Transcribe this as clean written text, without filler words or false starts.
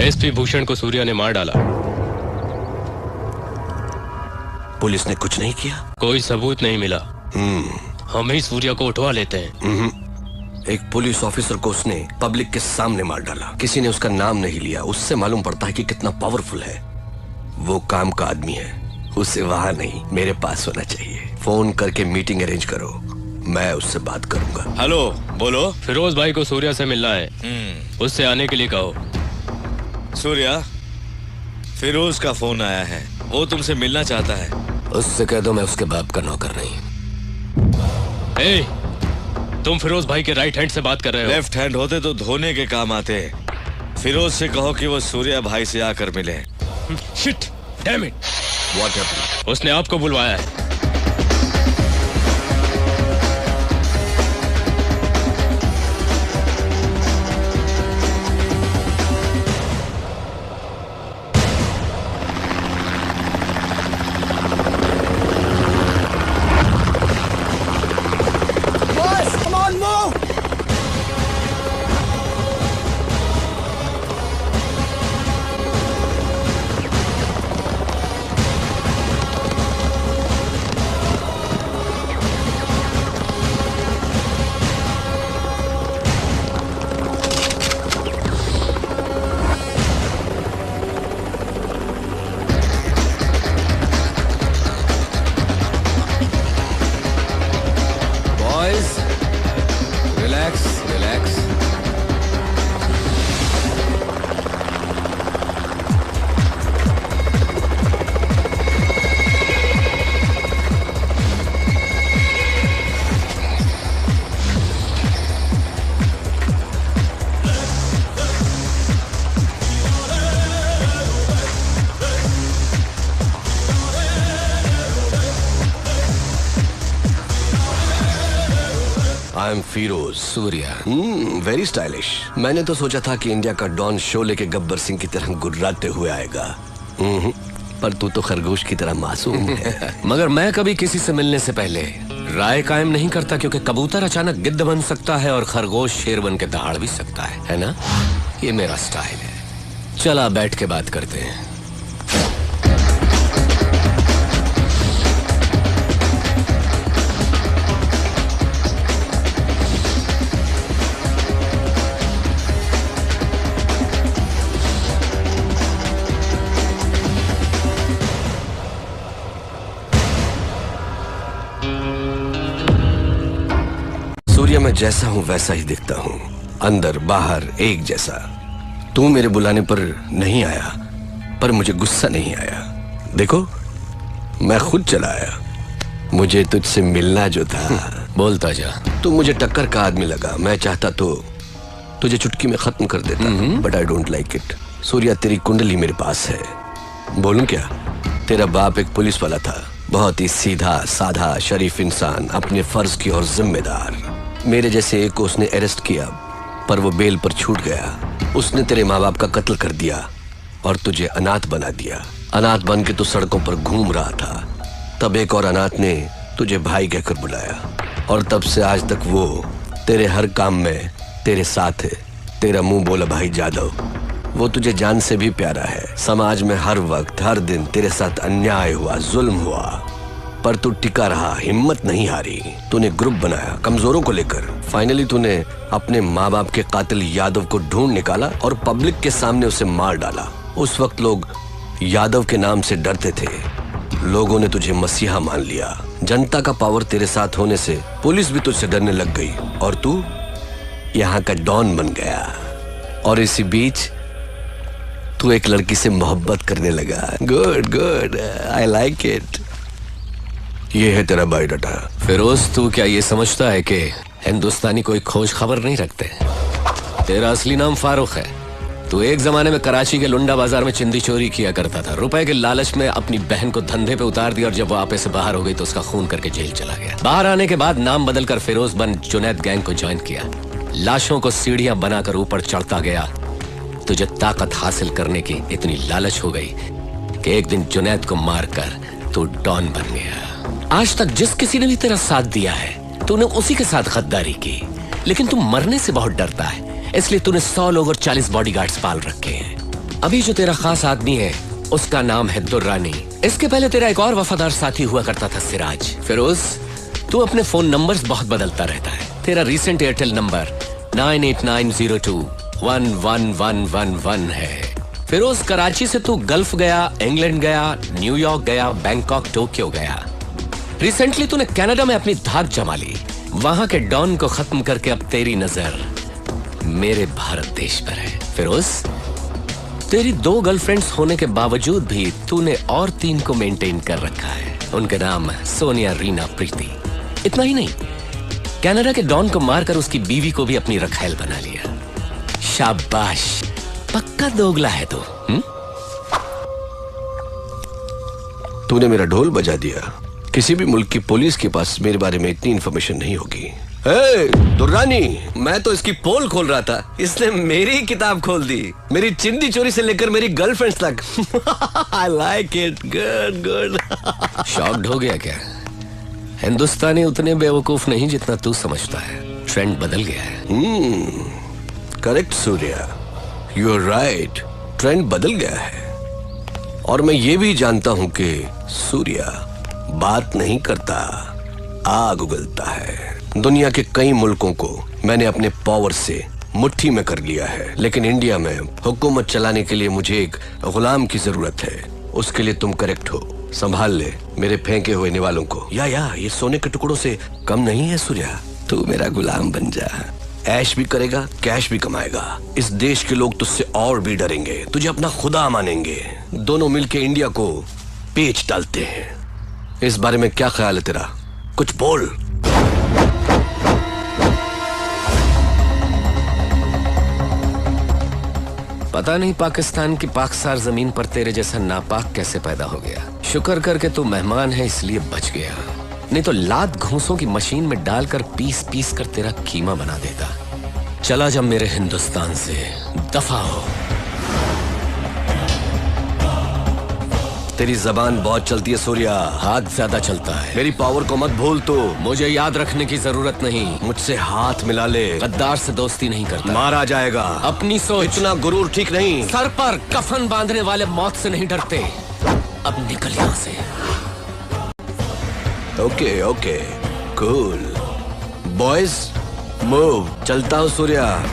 SP Bhushan को सूर्या ने मार डाला। पुलिस ने कुछ नहीं किया? कोई सबूत नहीं मिला। हम ही सूर्या को उठवा लेते हैं। एक पुलिस ऑफिसर को उसने पब्लिक के सामने मार डाला। किसी ने उसका नाम नहीं लिया। उससे मालूम पड़ता है कि कितना पावरफुल है। वो काम का आदमी है। उसे वहां नहीं, मेरे पास होना चाहिए। फोन करके मीटिंग अरेंज करो, मैं उससे बात करूंगा। हेलो, बोलो। फिरोज भाई को सूर्या से मिलना है। उससे आने के लिए कहो। सूर्या, फिरोज का फोन आया है। वो तुमसे मिलना चाहता है। उससे कह दो मैं उसके बाप का नौकर नहीं। तुम फिरोज भाई के राइट हैंड से बात कर रहे हो। लेफ्ट हैंड होते तो धोने के काम आते। फिरोज से कहो कि वो सूर्या भाई से आकर मिले। Shit, damn it. What happened? उसने आपको बुलवाया है। I am Firoz. Surya. Very stylish. मैंने तो सोचा था कि इंडिया का डॉन शोले के गब्बर सिंह की तरह गुर्राते हुए आएगा। पर तू तो खरगोश की तरह मासूम है। मगर मैं कभी किसी से मिलने से पहले राय कायम नहीं करता, क्योंकि कबूतर अचानक गिद्ध बन सकता है और खरगोश शेर बन के दहाड़ भी सकता है ना? ये मेरा स्टाइल है। चला बैठ के बात करते हैं। सूर्या, मैं जैसा हूं वैसा ही दिखता हूं, अंदर बाहर एक जैसा। तू मेरे बुलाने पर नहीं आया, पर मुझे गुस्सा नहीं आया। देखो, मैं खुद चला आया। मुझे तुझसे मिलना जो था। बोलता जा। तू मुझे टक्कर का आदमी लगा। मैं चाहता तो तुझे चुटकी में खत्म कर देता, but I don't like it. Surya, तेरी कुंडली मेरे पास है। बोलूं क्या? तेरा बाप एक पुलिस वाला था, बहुत ही सीधा साधा शरीफ इंसान, अपने फर्ज की और जिम्मेदार। मेरे जैसे एक को उसने अरेस्ट किया, पर वो बेल पर छूट गया। उसने तेरे माँ बाप का कत्ल कर दिया और तुझे अनाथ बना दिया। अनाथ बन के तू सड़कों पर घूम रहा था। तब एक और अनाथ ने तुझे भाई कहकर बुलाया, और तब से आज तक वो तेरे हर काम में तेरे साथ है। तेरा मुंह बोला भाई जादव, वो तुझे जान से भी प्यारा है। समाज में हर वक्त हर दिन तेरे साथ अन्याय हुआ, जुल्म हुआ, पर तू टिका रहा, हिम्मत नहीं हारी। तूने ग्रुप बनाया कमजोरों को लेकर। फाइनली तूने अपने माँ बाप के कातिल यादव को ढूंढ निकाला और पब्लिक के सामने उसे मार डाला। उस वक्त लोग यादव के नाम से डरते थे। लोगों ने तुझे मसीहा मान लिया। जनता का पावर तेरे साथ होने से पुलिस भी तुझसे डरने लग गई, और तू यहाँ का डॉन बन गया। और इसी बीच तू एक लड़की से मोहब्बत करने लगा। Good good, I like it. ये है तेरा बायोडाटा। फिरोज, तू क्या ये समझता है कि हिंदुस्तानी कोई खोज खबर नहीं रखते? तेरा असली नाम फारूक है। तू एक जमाने में कराची के लुंडा बाजार में चिंदी चोरी किया करता था। रुपए के लालच में अपनी बहन को धंधे पे उतार दिया, और जब वो आपे से बाहर हो गई तो उसका खून करके जेल चला गया। बाहर आने के बाद नाम बदलकर फिरोज बन जुनैद गैंग को ज्वाइन किया। लाशों को सीढ़ियां बनाकर ऊपर चढ़ता गया। तुझे ताकत हासिल करने की इतनी लालच हो गई कि एक दिन जुनैद को मारकर तू डॉन बन गया। आज तक जिस किसी ने भी तेरा साथ दिया है, तूने उसी के साथ गद्दारी की। लेकिन तू मरने से बहुत डरता है, इसलिए तूने 100 लोग और 40 बॉडीगार्ड्स पाल रखे हैं। अभी जो तेरा खास आदमी है उसका नाम है दुर्रानी। इसके पहले तेरा एक और वफादार साथी हुआ करता था सिराज। फिरोज, तू अपने फोन नंबर्स बहुत बदलता रहता है। तेरा रीसेंट एयरटेल नंबर 9890211111 है। फिरोज, कराची से तू गल्फ गया, इंग्लैंड गया, न्यूयॉर्क गया, बैंकॉक, टोक्यो गया। रिसेंटली तूने कनाडा में अपनी धाक जमा ली। वहां के डॉन को खत्म करके अब तेरी नजर मेरे भारत देश पर है। फिरोज, तेरी 2 गर्लफ्रेंड्स होने के बावजूद भी तूने और 3 को मेंटेन कर रखा है। उनके नाम सोनिया, रीना, प्रीति। इतना ही नहीं, कनाडा के डॉन को मारकर उसकी बीवी को भी अपनी रखैल बना लिया। शाबाश, पक्का दोगला है तू। तूने मेरा ढोल बजा दिया। किसी भी मुल्क की पुलिस के पास मेरे बारे में इतनी इंफॉर्मेशन नहीं होगी। दुर्रानी, मैं तो इसकी पोल खोल रहा था, इसने मेरी किताब खोल दी। मेरी चिंदी चोरी से लेकर मेरी गर्लफ्रेंड्स तक। I like it, good, good। Shocked हो गया क्या? हिंदुस्तानी उतने बेवकूफ नहीं जितना तू समझता है। ट्रेंड बदल गया है। Correct Surya, you are right, trend बदल गया है। और मैं ये भी जानता हूं कि सूर्या बात नहीं करता, आग उगलता है। दुनिया के कई मुल्कों को मैंने अपने पावर से मुट्ठी में कर लिया है, लेकिन इंडिया में हुकूमत चलाने के लिए मुझे एक गुलाम की जरूरत है। उसके लिए तुम करेक्ट हो। संभाल ले मेरे फेंके हुए निवालों को। या ये सोने के टुकड़ों से कम नहीं है सूर्या। तू मेरा गुलाम बन जा। ऐश भी करेगा, कैश भी कमाएगा। इस देश के लोग तुझसे और भी डरेंगे, तुझे अपना खुदा मानेंगे। दोनों मिलके इंडिया को पेच डालते हैं। इस बारे में क्या ख्याल है तेरा? कुछ बोल। पता नहीं पाकिस्तान की पाकसार जमीन पर तेरे जैसा नापाक कैसे पैदा हो गया। शुक्र करके तू मेहमान है इसलिए बच गया, नहीं तो लात घूंसों की मशीन में डालकर पीस पीस कर तेरा कीमा बना देता। चला जा मेरे हिंदुस्तान से, दफा हो। तेरी जबान बहुत चलती है सूर्या, हाथ ज्यादा चलता है। मेरी पावर को मत भूल तू। मुझे याद रखने की जरूरत नहीं। मुझसे हाथ मिला ले, गद्दार से दोस्ती नहीं करता, मारा जाएगा। अपनी सोच। इतना गुरूर ठीक नहीं। सर पर कफन बांधने वाले मौत से नहीं डरते। अब निकल यहां से। Okay okay, cool boys, move. चलता हूं सूर्या।